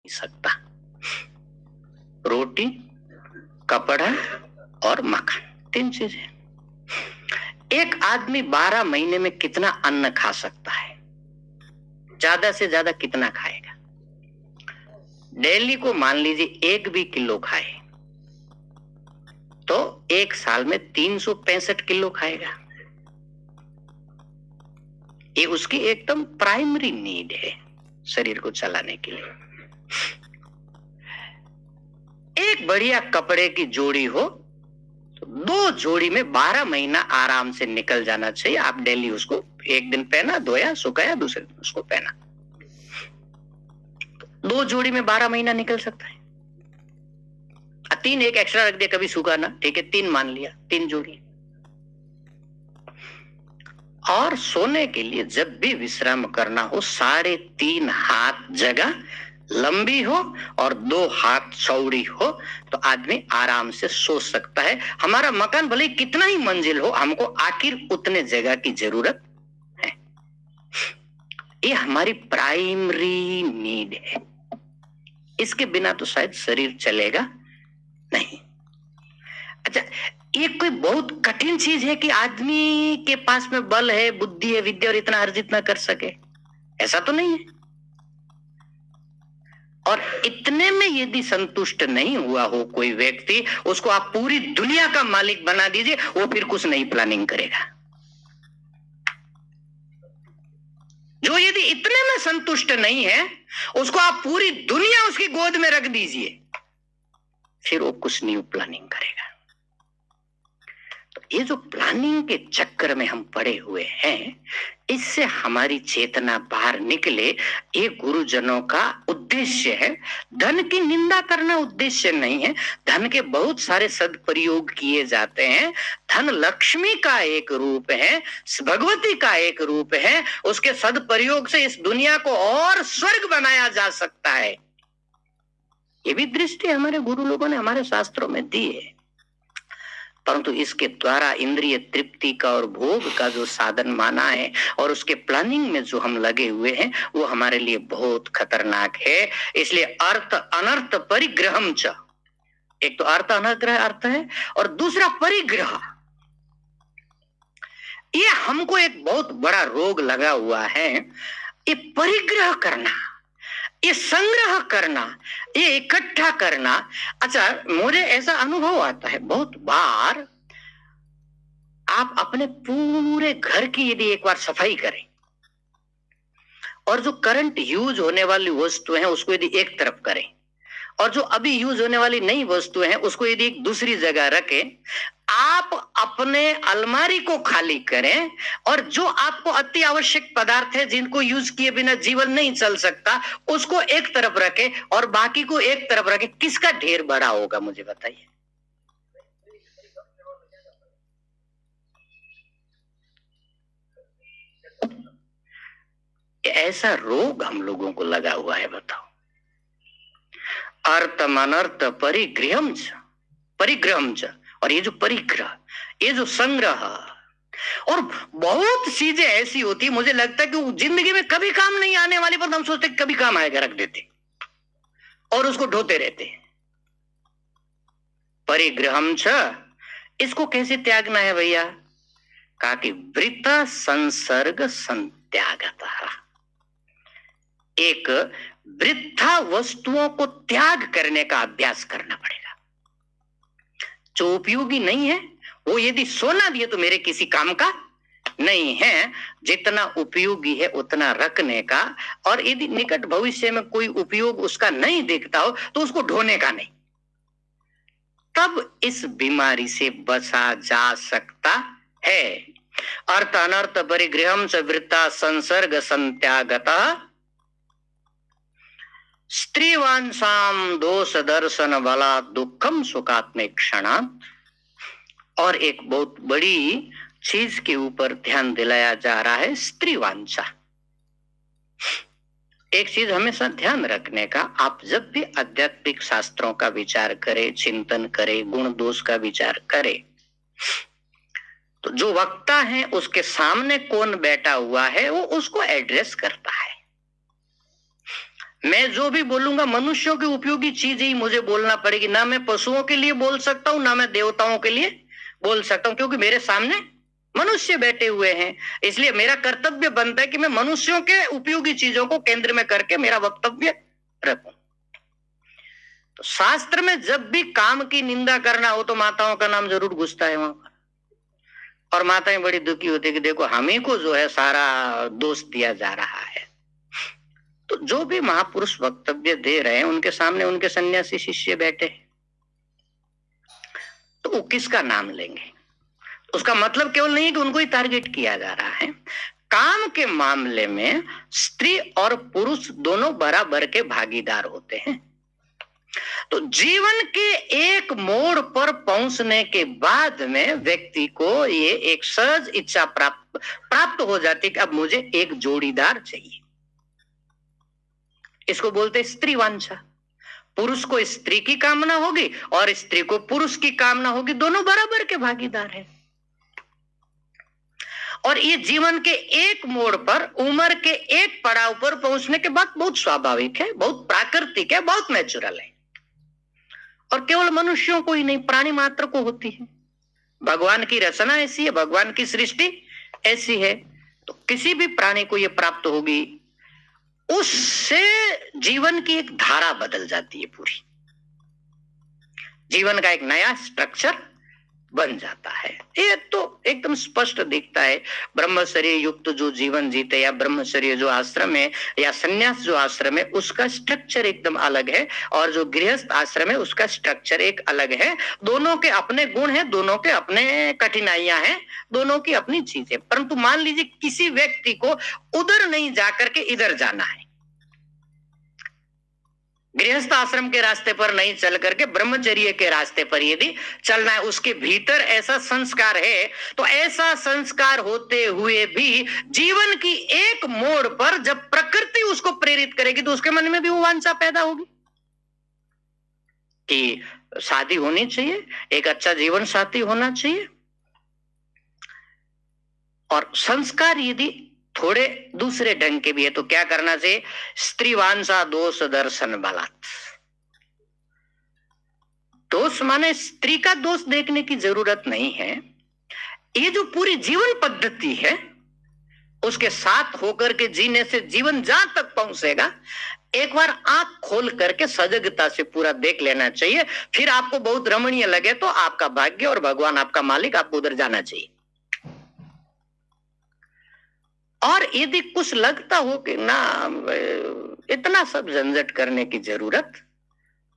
सकता। रोटी, कपड़ा और मकान, 3 चीजें। एक आदमी 12 महीने में कितना अन्न खा सकता है? ज्यादा से ज्यादा कितना खाएगा? डेली को मान लीजिए 1 भी किलो खाए तो 1 साल में 365 किलो खाएगा। ये उसकी एकदम प्राइमरी नीड है शरीर को चलाने के लिए। एक बढ़िया कपड़े की जोड़ी हो तो 2 जोड़ी में 12 महीना आराम से निकल जाना चाहिए। आप डेली उसको एक दिन पहना, धोया, सुखाया, दूसरे दिन उसको पहना, 2 जोड़ी में 12 महीना निकल सकता है। 3 एक एक्स्ट्रा रख दिया, कभी सूखा ना, ठीक है, 3 मान लिया, 3 जोड़ी। और सोने के लिए जब भी विश्राम करना हो 3.5 हाथ जगह लंबी हो और 2 हाथ चौड़ी हो तो आदमी आराम से सो सकता है। हमारा मकान भले कितना ही मंजिल हो, हमको आखिर उतने जगह की जरूरत है। ये हमारी प्राइमरी नीड है। इसके बिना तो शायद शरीर चलेगा नहीं। अच्छा, ये कोई बहुत कठिन चीज है कि आदमी के पास में बल है, बुद्धि है, विद्या और इतना अर्जित ना कर सके, ऐसा तो नहीं है। और इतने में यदि संतुष्ट नहीं हुआ हो कोई व्यक्ति, उसको आप पूरी दुनिया का मालिक बना दीजिए, वो फिर कुछ नई प्लानिंग करेगा। जो यदि इतने में संतुष्ट नहीं है, उसको आप पूरी दुनिया उसकी गोद में रख दीजिए, फिर वो कुछ न्यू प्लानिंग करेगा। तो ये जो प्लानिंग के चक्कर में हम पड़े हुए हैं, इससे हमारी चेतना बाहर निकले, ये गुरुजनों का उद्देश्य है। धन की निंदा करना उद्देश्य नहीं है। धन के बहुत सारे सदप्रयोग किए जाते हैं। धन लक्ष्मी का एक रूप है, भगवती का एक रूप है। उसके सदप्रयोग से इस दुनिया को और स्वर्ग बनाया जा सकता है। ये भी दृष्टि हमारे गुरु लोगों ने हमारे शास्त्रों में दी है। परंतु इसके द्वारा इंद्रिय तृप्ति का और भोग का जो साधन माना है और उसके प्लानिंग में जो हम लगे हुए हैं, वो हमारे लिए बहुत खतरनाक है। इसलिए अर्थ अनर्थ परिग्रहम च, एक तो अर्थ अनग्रह अर्थ है और दूसरा परिग्रह। ये हमको एक बहुत बड़ा रोग लगा हुआ है। ये परिग्रह करना, ये संग्रह करना, ये इकट्ठा करना। अच्छा, मुझे ऐसा अनुभव आता है बहुत बार, आप अपने पूरे घर की यदि एक बार सफाई करें और जो करंट यूज होने वाली वस्तुएं हैं उसको यदि एक तरफ करें और जो अभी यूज होने वाली नई वस्तुएं हैं उसको यदि एक दूसरी जगह रखें, आप अपने अलमारी को खाली करें और जो आपको अति आवश्यक पदार्थ है जिनको यूज किए बिना जीवन नहीं चल सकता, उसको एक तरफ रखें और बाकी को एक तरफ रखें। किसका ढेर बड़ा होगा मुझे बताइए? ऐसा रोग हम लोगों को लगा हुआ है, बताओ। अर्थम अनर्थ परिग्रहम च, और ये जो परिग्रह, ये जो संग्रह, और बहुत चीजें ऐसी होती, मुझे लगता है कि जिंदगी में कभी काम नहीं आने वाली पर हम सोचते कभी काम आएगा, रख देते और उसको ढोते रहते। परिग्रहम च, इसको कैसे त्यागना है भैया? कहा कि वृथा संसर्ग संत्यागतः, एक वृथा वस्तुओं को त्याग करने का अभ्यास करना पड़ेगा। जो उपयोगी नहीं है वो यदि सोना दिए तो मेरे किसी काम का नहीं है। जितना उपयोगी है उतना रखने का, और यदि निकट भविष्य में कोई उपयोग उसका नहीं दिखता हो तो उसको ढोने का नहीं। तब इस बीमारी से बचा जा सकता है। अर्थ अनर्थ परिग्रहम च वृत्ता संसर्ग संत्यागतः स्त्रीवांसाम दोष दर्शन बला दुखम सुखात्मिक क्षणात्। और एक बहुत बड़ी चीज के ऊपर ध्यान दिलाया जा रहा है, स्त्रीवांसा। एक चीज हमेशा ध्यान रखने का, आप जब भी आध्यात्मिक शास्त्रों का विचार करें, चिंतन करें, गुण दोष का विचार करें, तो जो वक्ता है उसके सामने कौन बैठा हुआ है वो उसको एड्रेस करता है। मैं जो भी बोलूंगा मनुष्यों की उपयोगी चीज ही मुझे बोलना पड़ेगी। ना मैं पशुओं के लिए बोल सकता हूं, ना मैं देवताओं के लिए बोल सकता हूं, क्योंकि मेरे सामने मनुष्य बैठे हुए हैं। इसलिए मेरा कर्तव्य बनता है कि मैं मनुष्यों के उपयोगी चीजों को केंद्र में करके मेरा वक्तव्य रखूं। तो शास्त्र में जब भी काम की निंदा करना हो तो माताओं का नाम जरूर घुसता है वहां पर, और माताएं बड़ी दुखी होती है कि देखो हमें को जो है सारा दोष दिया जा रहा है। तो जो भी महापुरुष वक्तव्य दे रहे हैं उनके सामने उनके सन्यासी शिष्य बैठे हैं, तो वो किसका नाम लेंगे? उसका मतलब केवल नहीं कि उनको ही टारगेट किया जा रहा है। काम के मामले में स्त्री और पुरुष दोनों बराबर के भागीदार होते हैं। तो जीवन के एक मोड़ पर पहुंचने के बाद में व्यक्ति को ये एक सहज इच्छा प्राप्त हो जाती कि अब मुझे एक जोड़ीदार चाहिए। इसको बोलते स्त्री वांछा। पुरुष को स्त्री की कामना होगी और स्त्री को पुरुष की कामना होगी, दोनों बराबर के भागीदार हैं। और ये जीवन के एक मोड़ पर, उम्र के एक पड़ाव पर पहुंचने के बाद बहुत स्वाभाविक है, बहुत प्राकृतिक है, बहुत नेचुरल है। और केवल मनुष्यों को ही नहीं, प्राणी मात्र को होती है। भगवान की रचना ऐसी है, भगवान की सृष्टि ऐसी है, तो किसी भी प्राणी को यह प्राप्त होगी। उससे जीवन की एक धारा बदल जाती है, पूरी जीवन का एक नया स्ट्रक्चर बन जाता है। ये तो एकदम स्पष्ट दिखता है। ब्रह्मचर्य युक्त जो जीवन जीते या ब्रह्मचर्य जो आश्रम है या सन्यास जो आश्रम है, उसका स्ट्रक्चर एकदम अलग है, और जो गृहस्थ आश्रम है उसका स्ट्रक्चर एक अलग है। दोनों के अपने गुण हैं, दोनों के अपने कठिनाइयां हैं, दोनों की अपनी चीजें। परंतु मान लीजिए किसी व्यक्ति को उधर नहीं जाकर के इधर जाना है, गृहस्थ आश्रम के रास्ते पर नहीं चल करके ब्रह्मचर्य के रास्ते पर यदि चलना है, उसके भीतर ऐसा संस्कार है, तो ऐसा संस्कार होते हुए भी जीवन की एक मोड़ पर जब प्रकृति उसको प्रेरित करेगी तो उसके मन में भी वो वांछा पैदा होगी कि शादी होनी चाहिए, एक अच्छा जीवन साथी होना चाहिए। और संस्कार यदि थोड़े दूसरे ढंग के भी है तो क्या करना चाहिए? स्त्री वांछा दोष दर्शन बलात्। दोष माने स्त्री का दोष देखने की जरूरत नहीं है। ये जो पूरी जीवन पद्धति है उसके साथ होकर के जीने से जीवन जहां तक पहुंचेगा, एक बार आंख खोल करके सजगता से पूरा देख लेना चाहिए। फिर आपको बहुत रमणीय लगे तो आपका भाग्य और भगवान आपका मालिक, आपको उधर जाना चाहिए। और यदि कुछ लगता हो कि ना इतना सब झंझट करने की जरूरत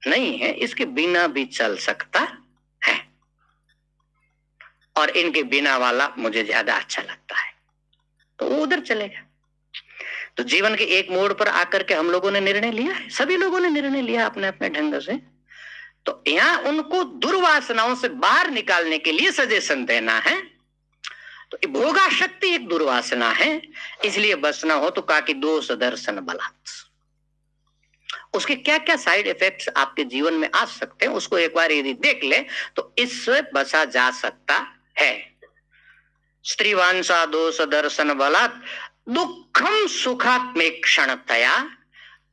नहीं है, इसके बिना भी चल सकता है, और इनके बिना वाला मुझे ज्यादा अच्छा लगता है, तो वो उधर चलेगा। तो जीवन के एक मोड़ पर आकर के हम लोगों ने निर्णय लिया है, सभी लोगों ने निर्णय लिया अपने अपने ढंग से। तो यहां उनको दुर्वासनाओं से बाहर निकालने के लिए सजेशन देना है। तो भोगा शक्ति एक दुर्वासना है, इसलिए बचना हो तो कहा कि दोष दर्शन बलात्। उसके क्या क्या साइड इफेक्ट्स आपके जीवन में आ सकते हैं उसको एक बार यदि देख ले तो इससे बचा जा सकता है। स्त्री वांछा दोष दर्शन बलात् दुखम सुखात्मिक क्षणतया।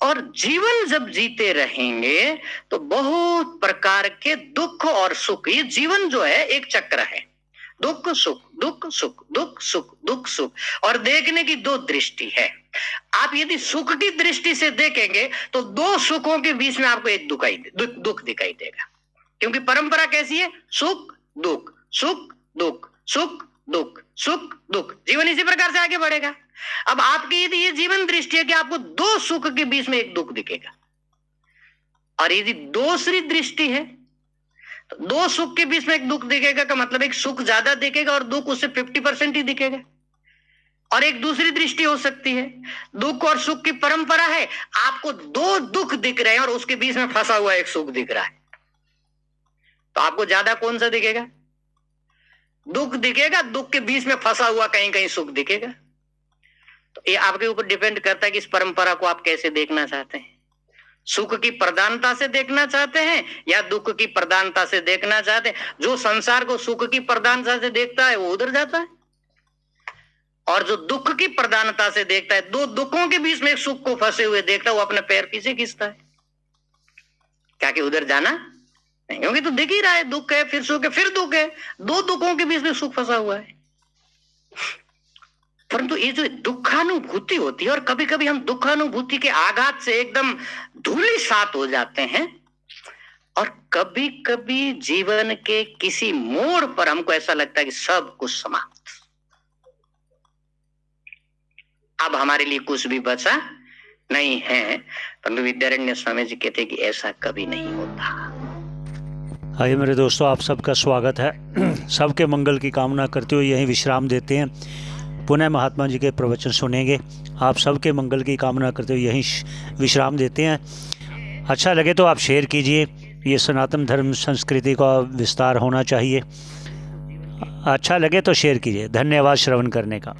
और जीवन जब जीते रहेंगे तो बहुत प्रकार के दुख और सुख, ये जीवन जो है एक चक्र है, दुख सुख दुख सुख दुख सुख दुख सुख। और देखने की दो दृष्टि है। आप यदि सुख की दृष्टि से देखेंगे तो दो सुखों के बीच में आपको एक दुख दिखाई देगा, क्योंकि परंपरा कैसी है? सुख दुख सुख दुख सुख दुख सुख दुख, जीवन इसी प्रकार से आगे बढ़ेगा। अब आपकी यदि ये जीवन दृष्टि है कि आपको दो सुख के बीच में एक दुख दिखेगा, और यदि दूसरी दृष्टि है तो दो सुख के बीच में एक दुख दिखेगा का मतलब एक सुख ज्यादा दिखेगा और दुख उससे 50% ही दिखेगा। और एक दूसरी दृष्टि हो सकती है, दुख और सुख की परंपरा है, आपको दो दुख दिख रहे हैं और उसके बीच में फंसा हुआ एक सुख दिख रहा है, तो आपको ज्यादा कौन सा दिखेगा? दुख दिखेगा, दुख के बीच में फंसा हुआ कहीं कहीं सुख दिखेगा। तो ये आपके ऊपर डिपेंड करता है कि इस परंपरा को आप कैसे देखना चाहते हैं। सुख की प्रधानता से देखना चाहते हैं या दुख की प्रधानता से देखना चाहते हैं? जो संसार को सुख की प्रधानता से देखता है वो उधर जाता है, और जो दुख की प्रधानता से देखता है, दो दुखों के बीच में एक सुख को फंसे हुए देखता है, वो अपने पैर पीछे खींचता है। क्या कि उधर जाना नहीं, क्योंकि तो दिख ही रहा है दुख है, फिर सुख है, फिर दुख है, दो दुखों के बीच में सुख फंसा हुआ है। परंतु ये जो दुखानुभूति होती है, और कभी कभी हम दुखानुभूति के आघात से एकदम धूलिसात हो जाते हैं, और कभी कभी जीवन के किसी मोड़ पर हमको ऐसा लगता है कि सब कुछ समाप्त, अब हमारे लिए कुछ भी बचा नहीं है। परंतु विद्यारण्य स्वामी जी कहते हैं कि ऐसा कभी नहीं होता। आइए मेरे दोस्तों, आप सबका स्वागत है। सबके मंगल की कामना करते हुए यहीं विश्राम देते हैं। पुनः महात्मा जी के प्रवचन सुनेंगे। आप सबके मंगल की कामना करते हुए यहीं विश्राम देते हैं। अच्छा लगे तो आप शेयर कीजिए, ये सनातन धर्म संस्कृति का विस्तार होना चाहिए। अच्छा लगे तो शेयर कीजिए। धन्यवाद श्रवण करने का।